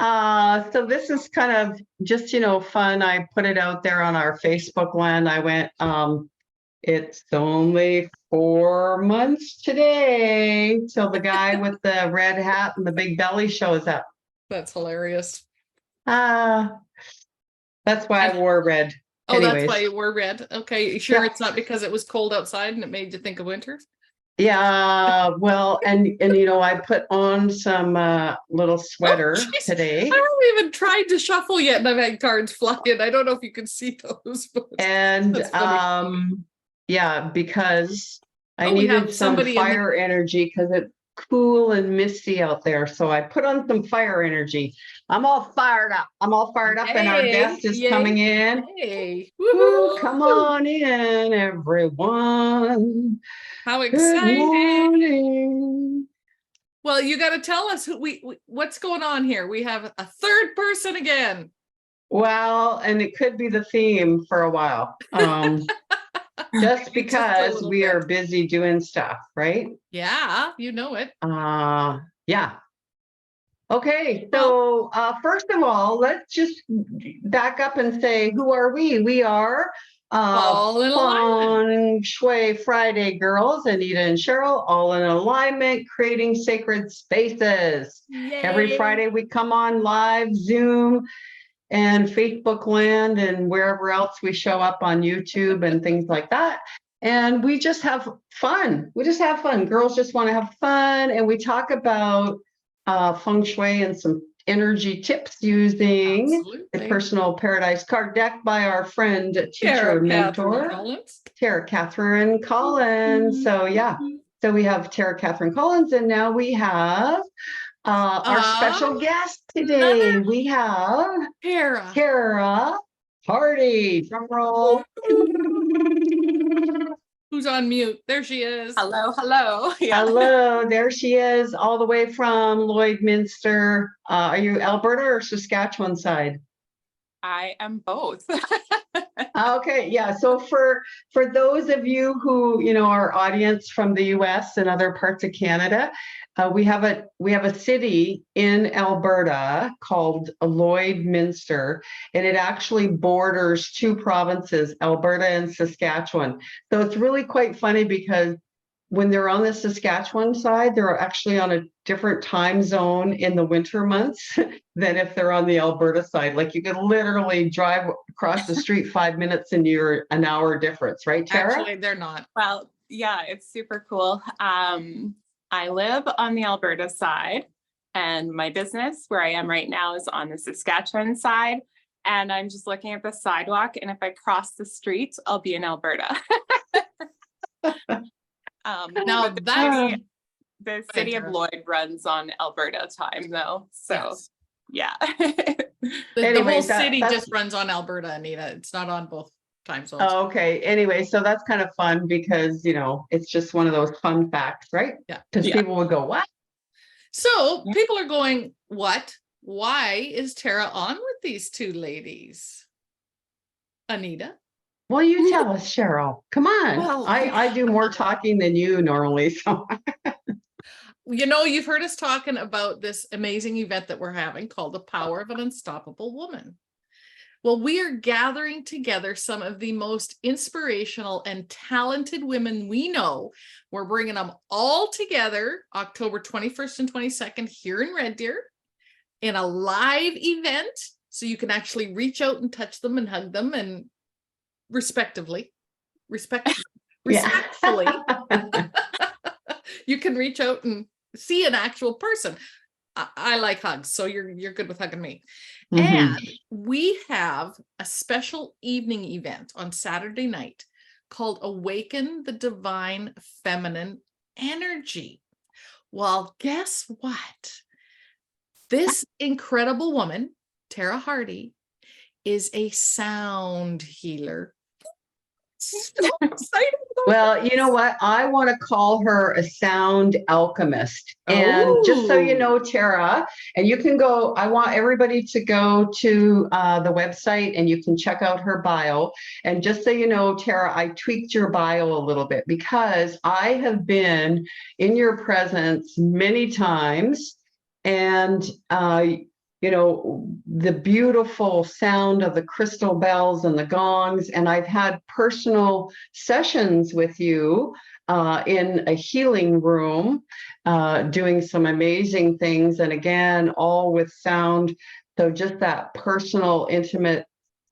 So this is kind of just, fun. I put it out there on our Facebook land. I went, it's only 4 months today till the guy with the red hat and the big belly shows up. That's hilarious. That's why I wore red. Oh, that's why you wore red. Okay, you sure it's not because it was cold outside and it made you think of winter? Yeah, well, and I put on some little sweater today. I haven't even tried to shuffle yet, and I've had cards fly in. I don't know if you can see those. And yeah, because I needed some fire energy because it's cool and misty out there. So I put on some fire energy. I'm all fired up. And our guest is coming in. Woo, come on in, everyone. How exciting. Good morning. Well, you got to tell us what's going on here. We have a third person again. Well, and it could be the theme for a while. Just because we are busy doing stuff, right? Yeah, you know it. Yeah. Okay, so first of all, let's just back up and say, who are we? We are Feng Shui Friday girls, Anita and Cheryl, all in alignment, creating sacred spaces. Yay. Every Friday we come on live, Zoom, and Facebook land, and wherever else we show up on YouTube and things like that. And we just have fun. Girls just want to have fun. And we talk about Feng Shui and some energy tips using the personal paradise card deck by our friend, teacher, mentor, Terah Kathryn Collins. So yeah, so we have Terah Kathryn Collins, and now we have our special guest today. We have Tara Harty. Drum roll. Who's on mute? There she is. Hello. Yeah. Hello, there she is, all the way from Lloydminster. Are you Alberta or Saskatchewan side? I am both. Okay, yeah. So for those of you who our audience from the U.S. and other parts of Canada, we have a city in Alberta called Lloydminster, and it actually borders two provinces, Alberta and Saskatchewan. So it's really quite funny because when they're on the Saskatchewan side, they're actually on a different time zone in the winter months than if they're on the Alberta side. Like you could literally drive across the street 5 minutes and you're an hour difference, right, Tara? Actually, they're not. Well, yeah, it's super cool. I live on the Alberta side, and my business where I am right now is on the Saskatchewan side. And I'm just looking at the sidewalk, and if I cross the street, I'll be in Alberta. Now the city of Lloyd runs on Alberta time though. So yeah. The whole city just runs on Alberta, Anita. It's not on both time zones. Oh, okay. Anyway, so that's kind of fun because, it's just one of those fun facts, right? Yeah. Because people would go, what? So people are going, what? Why is Tara on with these two ladies? Anita? Well, you tell us, Cheryl. Come on. Well, I do more talking than you normally. So you've heard us talking about this amazing event that we're having called The Power of an Unstoppable Woman. Well, we are gathering together some of the most inspirational and talented women we know. We're bringing them all together October 21st and 22nd here in Red Deer in a live event. So you can actually reach out and touch them and hug them and respectfully, you can reach out and see an actual person. I like hugs, so you're good with hugging me. Mm-hmm. And we have a special evening event on Saturday night called Awaken the Divine Feminine Energy. Well, guess what? This incredible woman, Tara Harty, is a sound healer. So excited. Well, you know what? I want to call her a sound alchemist. And just so you know, Tara, and you can go, I want everybody to go to the website and you can check out her bio. And just so you know, Tara, I tweaked your bio a little bit because I have been in your presence many times. And the beautiful sound of the crystal bells and the gongs. And I've had personal sessions with you in a healing room, doing some amazing things. And again, all with sound. So just that personal, intimate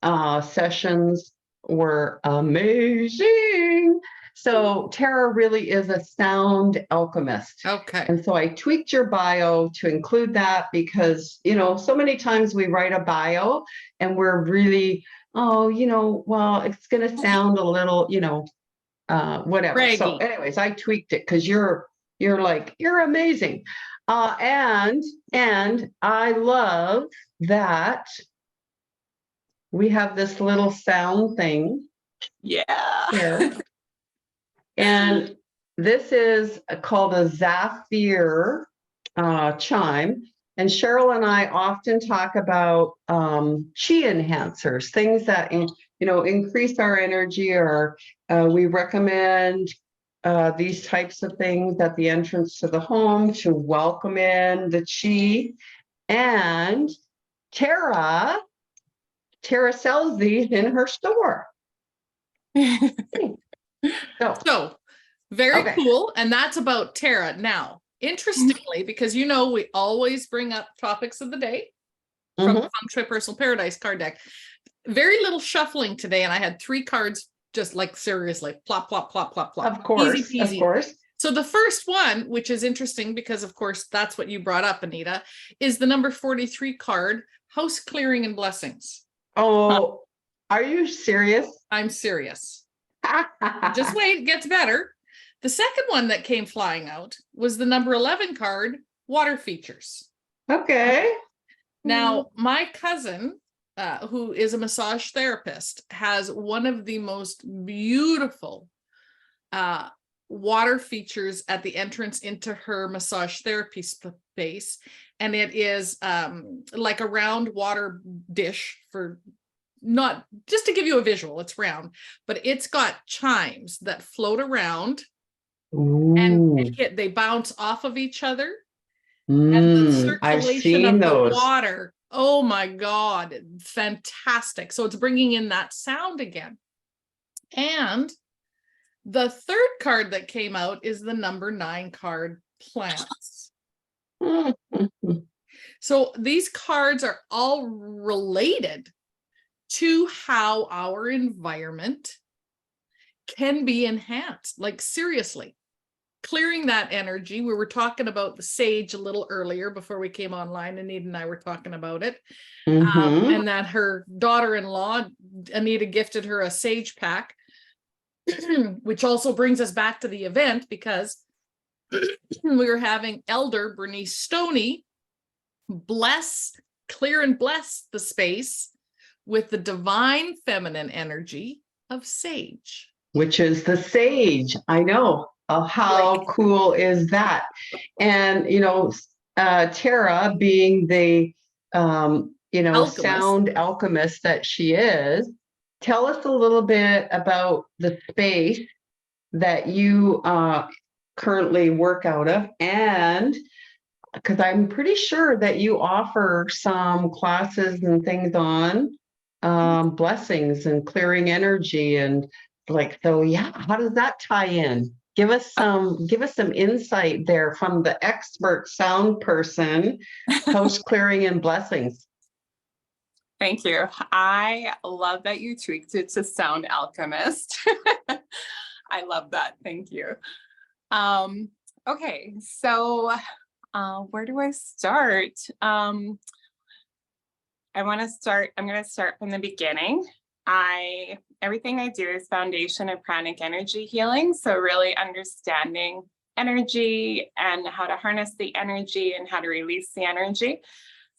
sessions were amazing. So Tara really is a sound alchemist. Okay. And so I tweaked your bio to include that because, so many times we write a bio and we're really, well, it's going to sound a little, whatever. Braggy. So anyways, I tweaked it because you're amazing. And I love that we have this little sound thing. Yeah. Here. And this is called a Zephyr chime. And Cheryl and I often talk about chi enhancers, things that increase our energy, or we recommend these types of things at the entrance to the home to welcome in the chi. And Tara sells these in her store. So very Okay. cool. And that's about Tara. Now, interestingly, because we always bring up topics of the day from the Feng Shui Personal Paradise card deck. Very little shuffling today, and I had 3 cards just like seriously plop, plop, plop, plop, plop. Of course, Easy peasy. of course. So the first one, which is interesting because of course that's what you brought up, Anita, is the number 43 card, House Clearing and Blessings. Oh, are you serious? I'm serious. Just wait, it gets better. The second one that came flying out was the number 11 card, Water Features. Okay. Now, my cousin, who is a massage therapist, has one of the most beautiful water features at the entrance into her massage therapy space. And it is like a round water dish for, not just to give you a visual, it's round, but it's got chimes that float around. Ooh. And they bounce off of each other. And the circulation of the water, oh my God, fantastic. So it's bringing in that sound again. And the third card that came out is the number 9 card, Plants. So these cards are all related to how our environment can be enhanced. Like seriously, clearing that energy. We were talking about the sage a little earlier before we came online. Anita and I were talking about it. And that her daughter-in-law, Anita, gifted her a sage pack, which also brings us back to the event because we were having Elder Bernice Stoney clear and bless the space with the divine feminine energy of sage. Which is the sage. I know. How cool is that? And, Tara, being the, alchemist. Sound alchemist that she is, tell us a little bit about the space that you currently work out of. And because I'm pretty sure that you offer some classes and things on blessings and clearing energy and how does that tie in? Give us some insight there from the expert sound person, House Clearing and Blessings. Thank you. I love that you tweaked it to sound alchemist. I love that. Thank you. Okay, so where do I start? I'm going to start from the beginning. Everything I do is foundation of pranic energy healing. So really understanding energy and how to harness the energy and how to release the energy.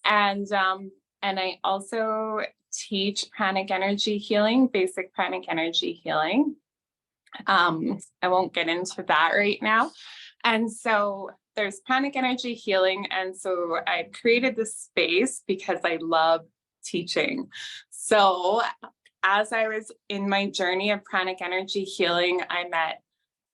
And I also teach pranic energy healing, basic pranic energy healing. I won't get into that right now. And so there's pranic energy healing. And so I created this space because I love teaching. So as I was in my journey of pranic energy healing, I met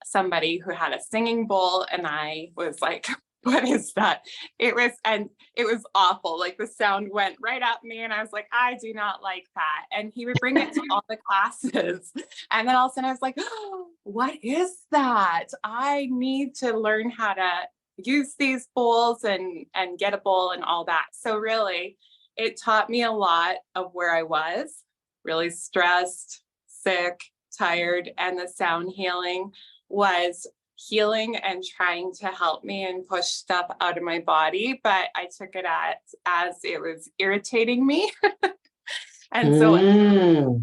somebody who had a singing bowl, and I was like, what is that? It was awful. Like the sound went right at me and I was like, I do not like that. And he would bring it to all the classes. And then all of a sudden I was like, oh, what is that? I need to learn how to use these bowls and get a bowl and all that. So really, it taught me a lot of where I was, really stressed, sick, tired, and the sound healing was healing and trying to help me and push stuff out of my body, but I took it as it was irritating me. And so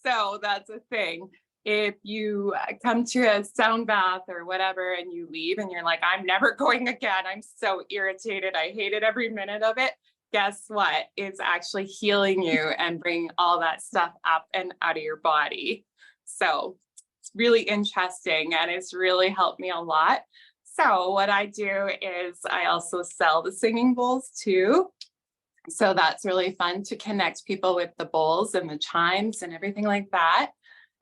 so that's a thing. If you come to a sound bath or whatever and you leave and you're like, I'm never going again, I'm so irritated, I hated every minute of it, guess what? It's actually healing you and bringing all that stuff up and out of your body. So it's really interesting and it's really helped me a lot. So what I do is I also sell the singing bowls too. So that's really fun to connect people with the bowls and the chimes and everything like that.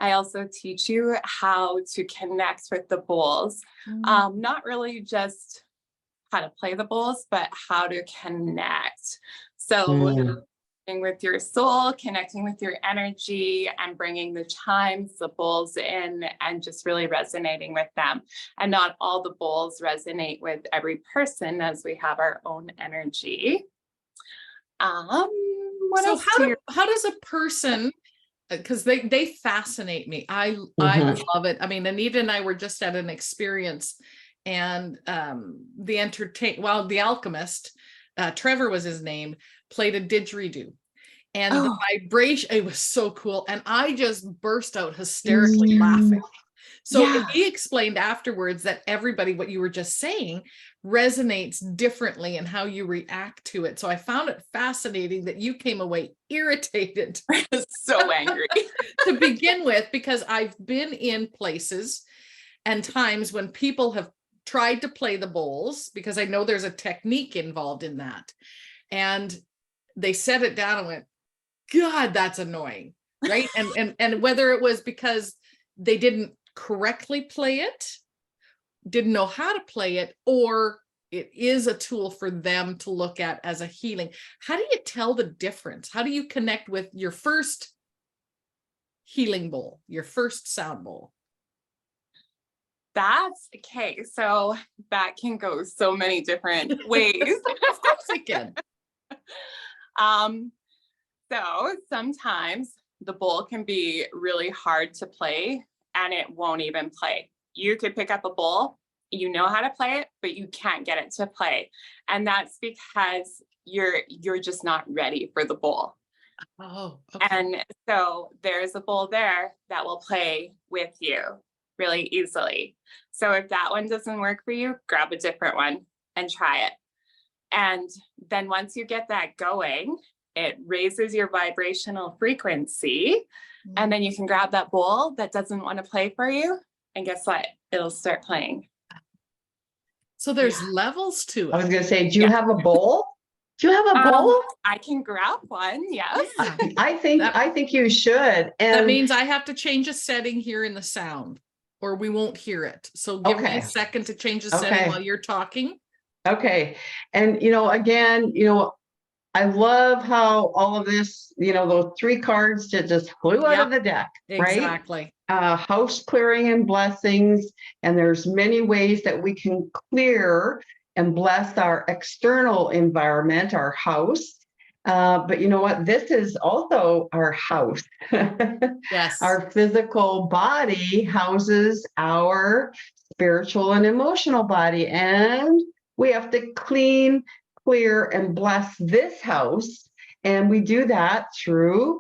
I also teach you how to connect with the bowls. Not really just how to play the bowls, but how to connect. So connecting with your soul, connecting with your energy, and bringing the chimes, the bowls in, and just really resonating with them. And not all the bowls resonate with every person, as we have our own energy. What So else how does a person, because they fascinate me. I love it. I mean, Anita and I were just at an experience, and the alchemist, Trevor was his name, played a didgeridoo, and the vibration, it was so cool, and I just burst out hysterically laughing. So he explained afterwards that everybody, what you were just saying, resonates differently in how you react to it. So I found it fascinating that you came away irritated. So angry to begin with, because I've been in places and times when people have tried to play the bowls, because I know there's a technique involved in that. And they set it down and went, God, that's annoying. Right. And whether it was because they didn't correctly play it, didn't know how to play it, or it is a tool for them to look at as a healing. How do you tell the difference? How do you connect with your first healing bowl, your first sound bowl? That's okay. So that can go so many different ways. Of course it can. So sometimes the bowl can be really hard to play and it won't even play. You could pick up a bowl, you know how to play it, but you can't get it to play. And that's because you're just not ready for the bowl. Oh, okay. And so there's a bowl there that will play with you really easily. So if that one doesn't work for you, grab a different one and try it. And then once you get that going, it raises your vibrational frequency. And then you can grab that bowl that doesn't want to play for you. And guess what? It'll start playing. So there's levels to it. I was going to say, do you have a bowl? Do you have a bowl? I can grab one. Yes. Yeah. I think you should. And that means I have to change a setting here in the sound, or we won't hear it. So give me a second to change the setting while you're talking. Okay. And, again, I love how all of this, those 3 cards that just flew out of the deck, right? Exactly. House clearing and blessings. And there's many ways that we can clear and bless our external environment, our house. But you know what? This is also our house. Yes. Our physical body houses our spiritual and emotional body. And we have to clean, clear, and bless this house. And we do that through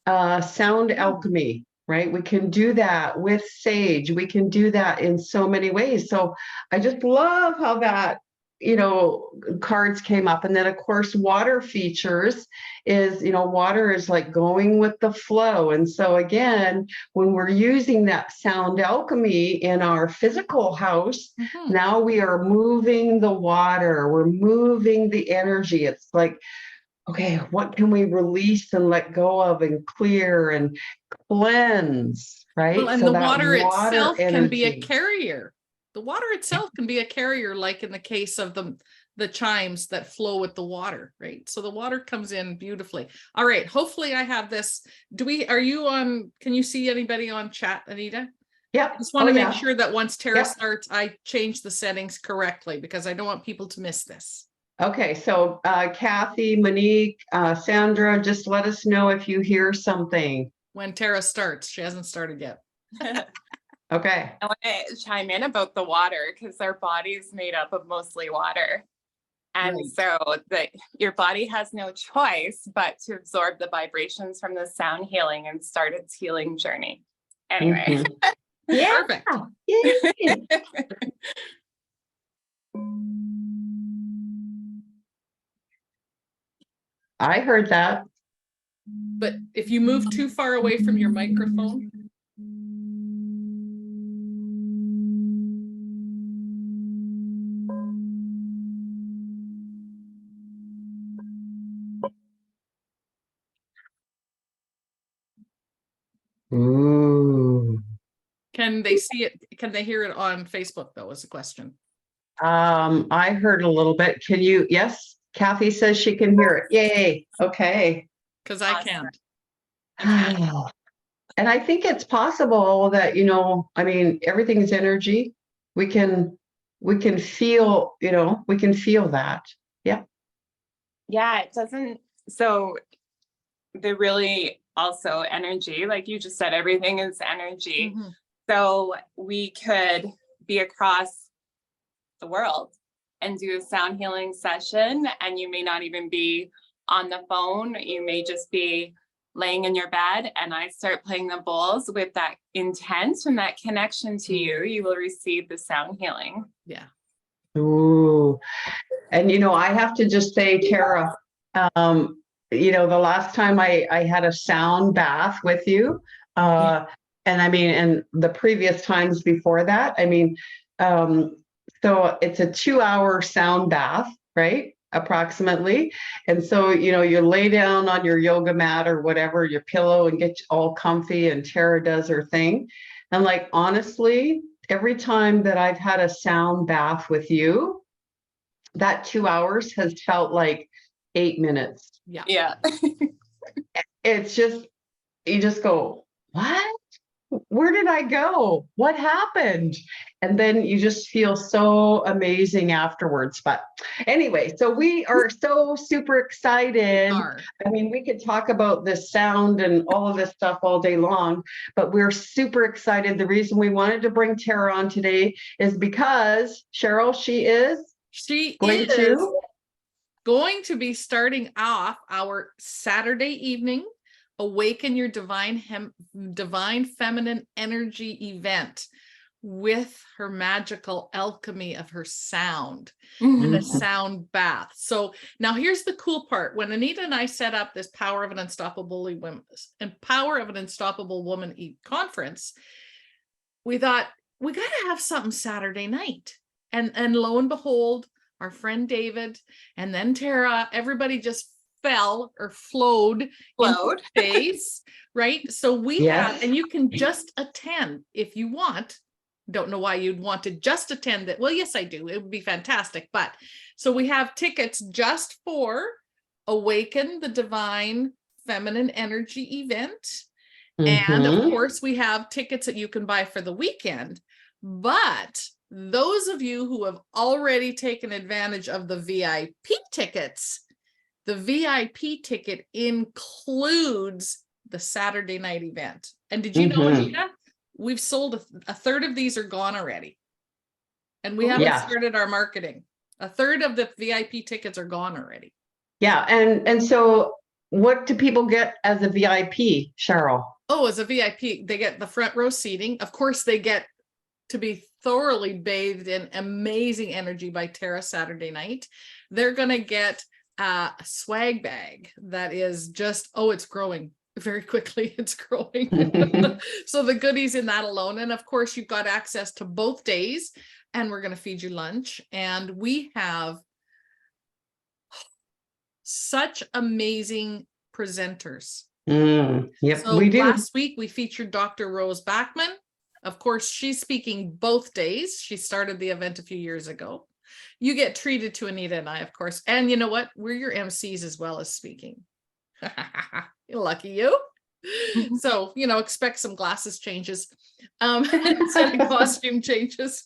sound alchemy, right? We can do that with sage. We can do that in so many ways. So I just love how that, cards came up. And then of course, water features is, water is like going with the flow. And so again, when we're using that sound alchemy in our physical house, now we are moving the water, we're moving the energy. It's like, okay, what can we release and let go of and clear and cleanse, right? Well, and so the that water itself energy can be a carrier. The water itself can be a carrier, like in the case of the chimes that flow with the water, right? So the water comes in beautifully. All right, hopefully I have this. Are you on, can you see anybody on chat, Anita? Yep. I just want to Oh, make yeah. sure that once Tara Yep. starts, I change the settings correctly, because I don't want people to miss this. Okay, so Kathy, Monique, Sandra, just let us know if you hear something. When Tara starts, she hasn't started yet. Okay. I want to chime in about the water, because our body's made up of mostly water. And Right. so your body has no choice but to absorb the vibrations from the sound healing and start its healing journey. Anyway. Mhm. Yeah. Perfect. Yay. I heard that. But if you move too far away from your microphone, Ooh. can they see it? Can they hear it on Facebook, though, is the question. I heard a little bit. Can you? Yes. Kathy says she can hear it. Yay. Okay. Because I Awesome. can't. And I think it's possible that, I mean, everything is energy. We can feel, we can feel that. Yeah. Yeah, it doesn't. So the really also energy, like you just said, everything is energy. Mhm. So we could be across the world and do a sound healing session, and you may not even be on the phone. You may just be laying in your bed, and I start playing the bowls with that intent and that connection to you. You will receive the sound healing. Yeah. Ooh. And, I have to just say, Tara, the last time I had a sound bath with you, and I mean, and the previous times before that, I mean, so it's a 2-hour sound bath, right? Approximately. And so, you lay down on your yoga mat or whatever, your pillow, and get all comfy, and Tara does her thing. And like, honestly, every time that I've had a sound bath with you, that 2 hours has felt like 8 minutes. Yeah. It's just, you just go, what? Where did I go? What happened? And then you just feel so amazing afterwards. But anyway, so we are so super excited. I mean, we could talk about this sound and all of this stuff all day long, but we're super excited. The reason we wanted to bring Tara on today is because, Cheryl, she is going to be starting off our Saturday evening Awaken Your Divine Feminine Energy event with her magical alchemy of her sound and a sound bath. So now here's the cool part. When Anita and I set up this Power of an Unstoppable Woman conference, we thought we got to have something Saturday night. And lo and behold, our friend David and then Tara, everybody just fell or flowed into space, right? So we have, and you can just attend if you want. Don't know why you'd want to just attend it. Well, yes, I do. It would be fantastic. But so we have tickets just for Awaken the Divine Feminine Energy event. And of course, we have tickets that you can buy for the weekend. But those of you who have already taken advantage of the VIP tickets, the VIP ticket includes the Saturday night event. And did you know, Anita, we've sold a third of these are gone already. And we haven't started our marketing. A third of the VIP tickets are gone already. Yeah. And so what do people get as a VIP, Cheryl? Oh, as a VIP, they get the front row seating. Of course, they get to be thoroughly bathed in amazing energy by Tara Saturday night. They're going to get a swag bag that is just, it's growing very quickly. It's growing. So the goodies in that alone. And of course, you've got access to both days, and we're going to feed you lunch. And we have such amazing presenters. Yep, So we do. last week we featured Dr. Rose Bachman. Of course, she's speaking both days. She started the event a few years ago. You get treated to Anita and I, of course. And you know what? We're your MCs as well as speaking. Lucky you. So, expect some glasses changes, instead of costume changes.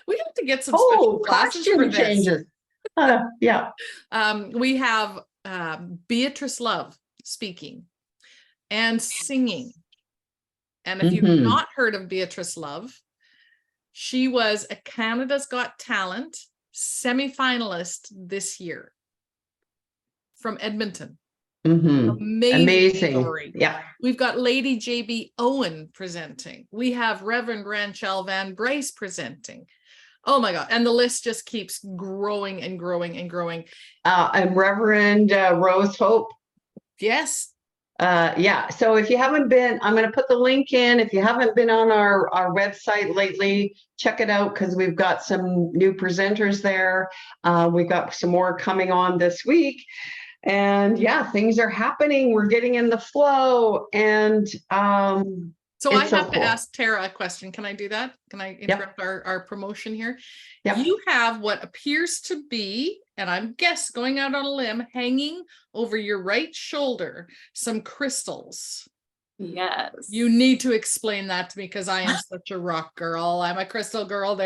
We have to get some special glasses for costume this. changes. Yeah. We have Beatrice Love speaking and singing. And if you've not heard of Beatrice Love, she was a Canada's Got Talent semi-finalist this year from Edmonton. Amazing story. Yeah. We've got Lady JB Owen presenting. We have Reverend Ranchelle Van Bryce presenting. Oh my God. And the list just keeps growing and growing and growing. And Reverend Rose Hope. Yes. Yeah. So if you haven't been, I'm going to put the link in. If you haven't been on our website lately, check it out because we've got some new presenters there. We've got some more coming on this week. And yeah, things are happening. We're getting in the flow. And so I have to ask Tara a question. Can I do that? Can I interrupt our promotion here? Yep. You have what appears to be, and I'm going out on a limb, hanging over your right shoulder, some crystals. Yes. You need to explain that to me because I am such a rock girl. I'm a crystal girl.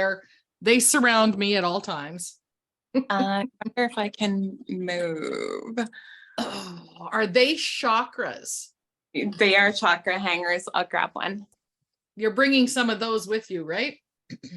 They surround me at all times. I wonder if I can move. Oh, are they chakras? They are chakra hangers. I'll grab one. You're bringing some of those with you, right?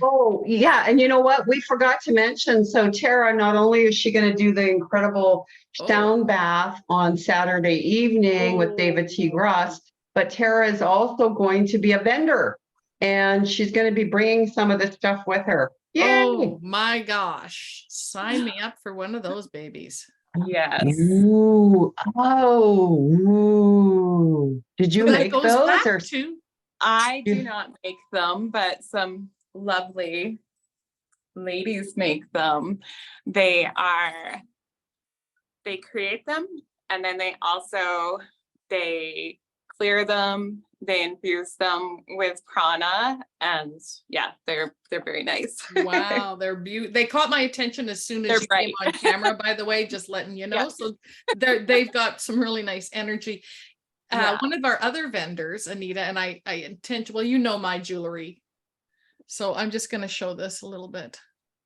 Oh, yeah. And you know what? We forgot to mention. So Tara, not only is she going to do the incredible sound bath on Saturday evening with David T. Gross, but Tara is also going to be a vendor. And she's going to be bringing some of this stuff with her. Yay! Oh my gosh. Sign me up for one of those babies. Yes. Ooh. Oh. Ooh. Did you make those? Or I do not make them, but some lovely ladies make them. They create them and then they clear them, they infuse them with prana, and yeah, they're very nice. Wow, they're beautiful. They caught my attention as soon as you came on camera, by the way, just letting you know. So they've got some really nice energy. One of our other vendors, Anita, and I intend to, my jewelry. So I'm just going to show this a little bit.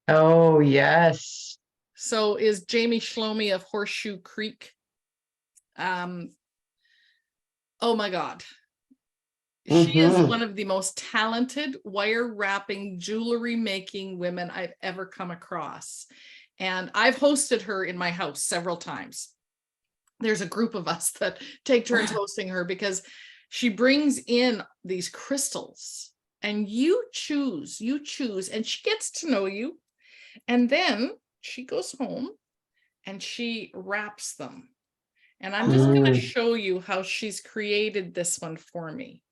Oh, yes. So is Jamie Shlomi of Horseshoe Creek. Oh my God. She is one of the most talented wire wrapping jewelry making women I've ever come across. And I've hosted her in my house several times. There's a group of us that take turns hosting her because she brings in these crystals and you choose, and she gets to know you. And then she goes home and she wraps them. And I'm just going to show you how she's created this one for me.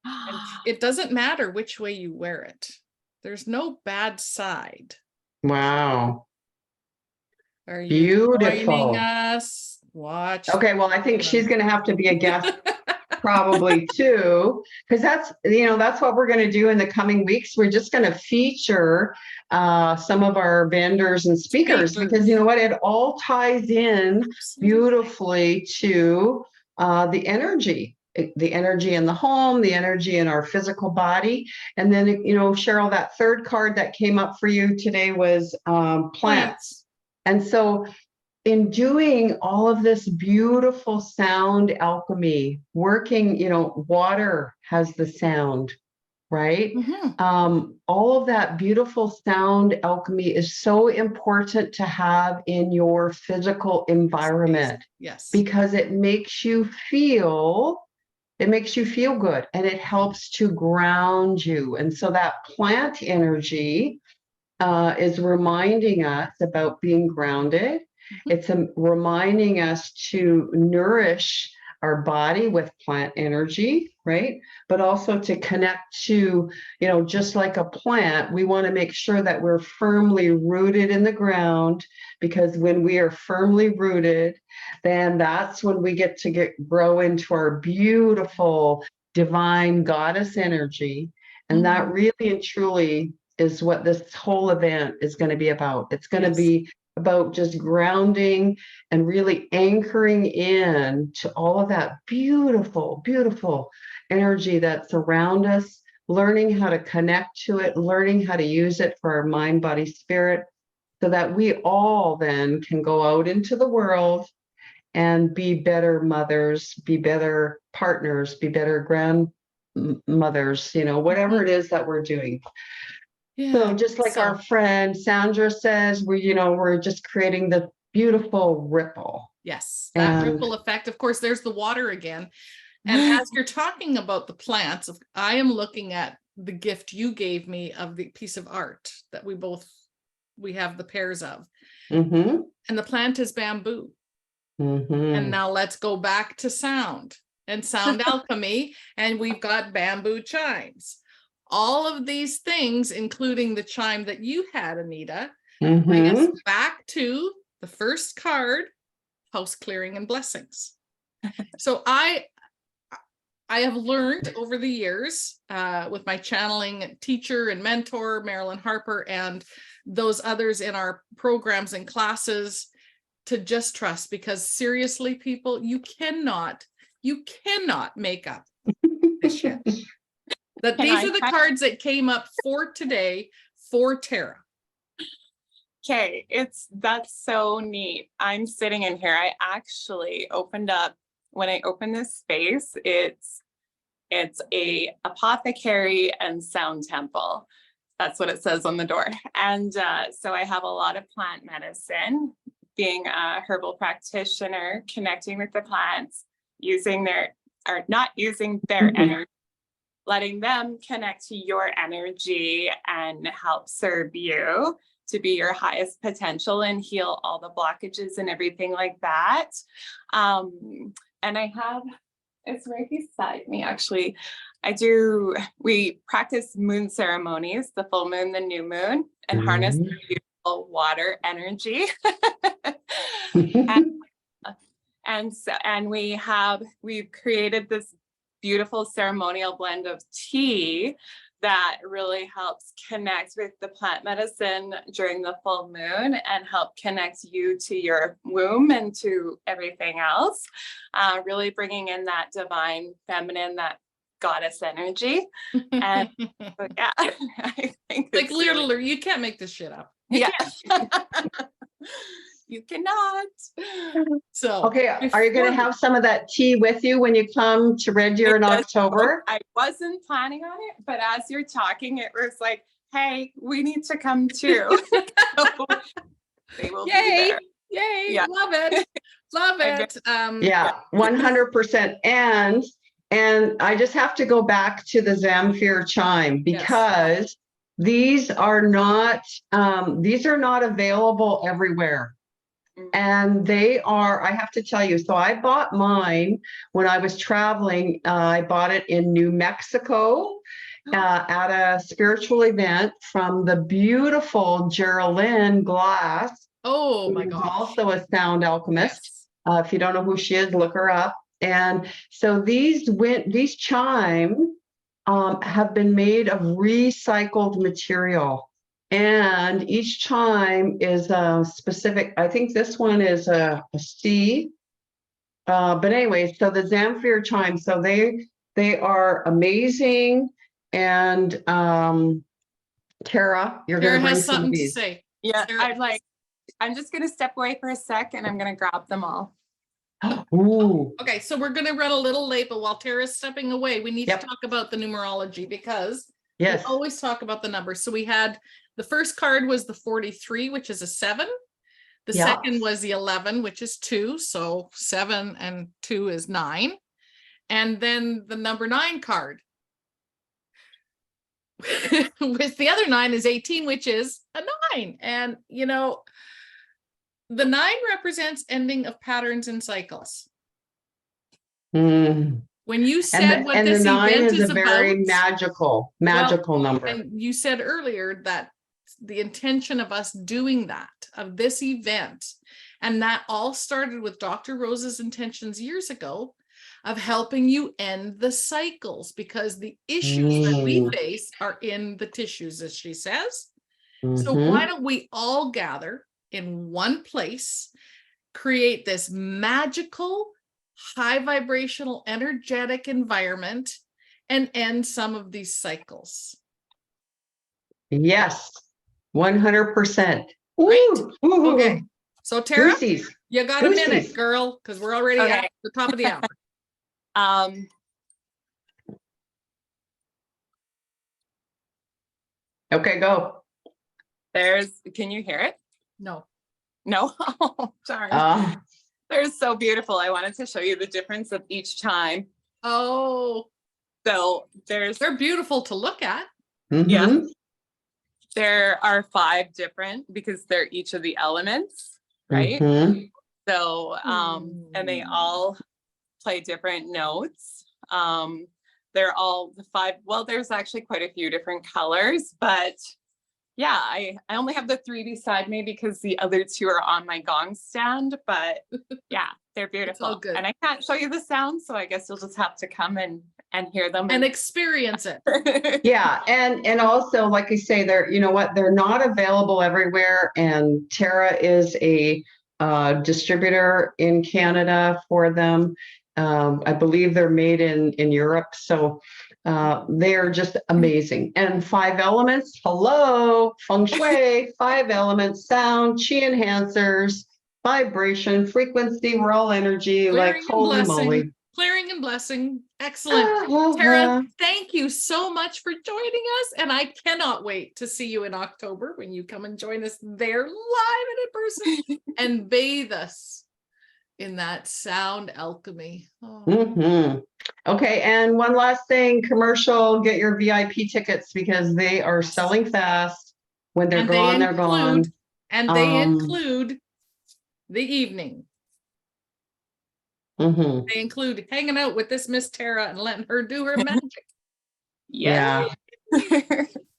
And it doesn't matter which way you wear it. There's no bad side. Wow. Are you joining us? Watch. Okay, well, I think she's going to have to be a guest probably too, because that's what we're going to do in the coming weeks. We're just going to feature some of our vendors and speakers because you know what? It all ties in beautifully to the energy in the home, the energy in our physical body. And then, Cheryl, that third card that came up for you today was plants. And so in doing all of this beautiful sound alchemy, working, water has the sound, right? All of that beautiful sound alchemy is so important to have in your physical environment. Yes. Because it makes you feel good and it helps to ground you. And so that plant energy is reminding us about being grounded. It's reminding us to nourish our body with plant energy, right? But also to connect to, just like a plant, we want to make sure that we're firmly rooted in the ground, because when we are firmly rooted, then that's when we get to grow into our beautiful divine goddess energy. And that really and truly is what this whole event is going to be about. It's going to be about just grounding and really anchoring in to all of that beautiful, beautiful energy that's around us, learning how to connect to it, learning how to use it for our mind, body, spirit, so that we all then can go out into the world and be better mothers, be better partners, be better grandmothers, you know, whatever it is that we're doing. Yeah. So just like our friend Sandra says, we're just creating the beautiful ripple. Yes, that And ripple effect. Of course, there's the water again. And as you're talking about the plants, I am looking at the gift you gave me of the piece of art that we have the pairs of. And the plant is bamboo. And now let's go back to sound and sound alchemy. And we've got bamboo chimes. All of these things, including the chime that you had, Anita, bring us back to the first card, house clearing and blessings. So I have learned over the years with my channeling teacher and mentor, Marilyn Harper, and those others in our programs and classes, to just trust, because seriously, people, you cannot make up this shit. That these are the cards that came up for today for Tara. Okay, that's so neat. I'm sitting in here. I actually opened up, when I opened this space, it's a apothecary and sound temple. That's what it says on the door. And so I have a lot of plant medicine, being a herbal practitioner, connecting with the plants, not using their energy, letting them connect to your energy and help serve you to be your highest potential and heal all the blockages and everything like that. And I have, it's right beside me, actually. We practice moon ceremonies, the full moon, the new moon, and harness the beautiful water energy. and we've created this beautiful ceremonial blend of tea that really helps connect with the plant medicine during the full moon and help connect you to your womb and to everything else, really bringing in that divine feminine, that goddess energy. And so, yeah, I think like literally, you can't make this shit up. You cannot. So okay, are you going to have some of that tea with you when you come to Red Deer in October? I wasn't planning on it, but as you're talking, it was like, hey, we need to come too. So they will be there. Yay, yeah. Love it. Love it. Yeah, 100%. And I just have to go back to the Zamfir chime, because these are not available everywhere. And they are, I have to tell you, so I bought mine when I was traveling. I bought it in New Mexico at a spiritual event from the beautiful Geraldine Glass. Oh my God. gosh. Also a sound alchemist. If you don't know who she is, look her up. And so these chimes have been made of recycled material. And each chime is a specific, I think this one is a C. But anyway, so the Zamfir chime, so they are amazing. And Tara, you're going to bring has some something of to these. say. Yeah, I'm just going to step away for a sec and I'm going to grab them all. Ooh. Okay, so we're going to run a little late, but while Tara's stepping away, we need to talk about the numerology, because we always talk about the numbers. So we had, the first card was the 43, which is a 7. The second was the 11, which is 2. So 7 and 2 is 9. And then the number 9 card with the other 9 is 18, which is a 9. And, you know, the 9 represents ending of patterns and cycles. When you said what this event is a very about, magical number. And you said earlier that the intention of us doing that, of this event, and that all started with Dr. Rose's intentions years ago, of helping you end the cycles, because the issues that we face are in the tissues, as she says. So why don't we all gather in one place, create this magical, high vibrational, energetic environment, and end some of these cycles? Yes, 100%. Right? Ooh, Okay. So Tara, Goosies. you got a minute, girl, because we're already Okay. at the top of the hour. Okay, go. Can you hear it? No. No? Oh, darn. They're so beautiful. I wanted to show you the difference of each time. Oh, So they're beautiful to look at. Yeah. There are 5 different, because they're each of the elements, right? So, and they all play different notes. They're all the 5, well, there's actually quite a few different colors, but yeah, I only have the 3 beside me because the other 2 are on my gong stand, but yeah, they're beautiful. Good. And I can't show you the sound, so I guess you'll just have to come and hear them and experience it. Yeah, and also, like I say, they're, you know what, they're not available everywhere, and Tara is a distributor in Canada for them. I believe they're made in Europe, so they are just amazing. And 5 elements, hello, feng shui, 5 elements, sound, chi enhancers, vibration, frequency, we're all energy, like holy moly. Clearing and blessing. Excellent. Tara, thank you so much for joining us. And I cannot wait to see you in October when you come and join us there live and in person and bathe us in that sound alchemy. Oh. Okay, and one last thing, commercial, get your VIP tickets because they are selling fast. When they're gone, they're gone. And they include the evening. They include hanging out with this Miss Tara and letting her do her magic. Yeah.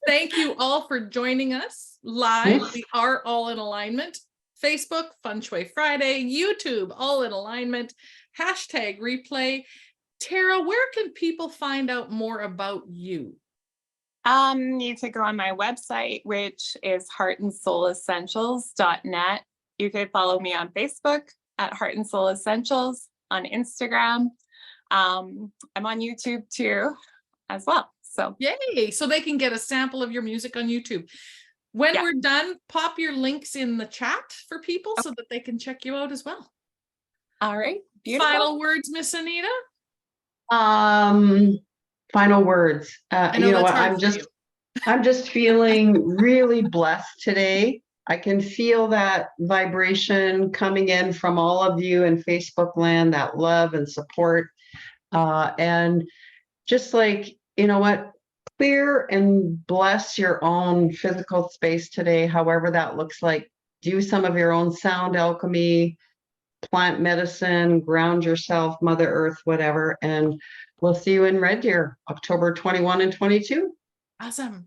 Thank you all for joining us live. We are all in alignment. Facebook, Feng Shui Friday, YouTube, all in alignment, #replay. Tara, where can people find out more about you? You can go on my website, which is heartandsoulessentials.net. You could follow me on Facebook at Heart and Soul Essentials, on Instagram. I'm on YouTube too, as well. So yay! So they can get a sample of your music on YouTube. When we're done, pop your links in the chat for people so that they can check you out as well. All right. Beautiful. Final words, Miss Anita? Final words. You know what? I'm just feeling really blessed today. I can feel that vibration coming in from all of you in Facebook land, that love and support. And just like, you know what, clear and bless your own physical space today, however that looks like. Do some of your own sound alchemy, plant medicine, ground yourself, Mother Earth, whatever. And we'll see you in Red Deer, October 21 and 22. Awesome.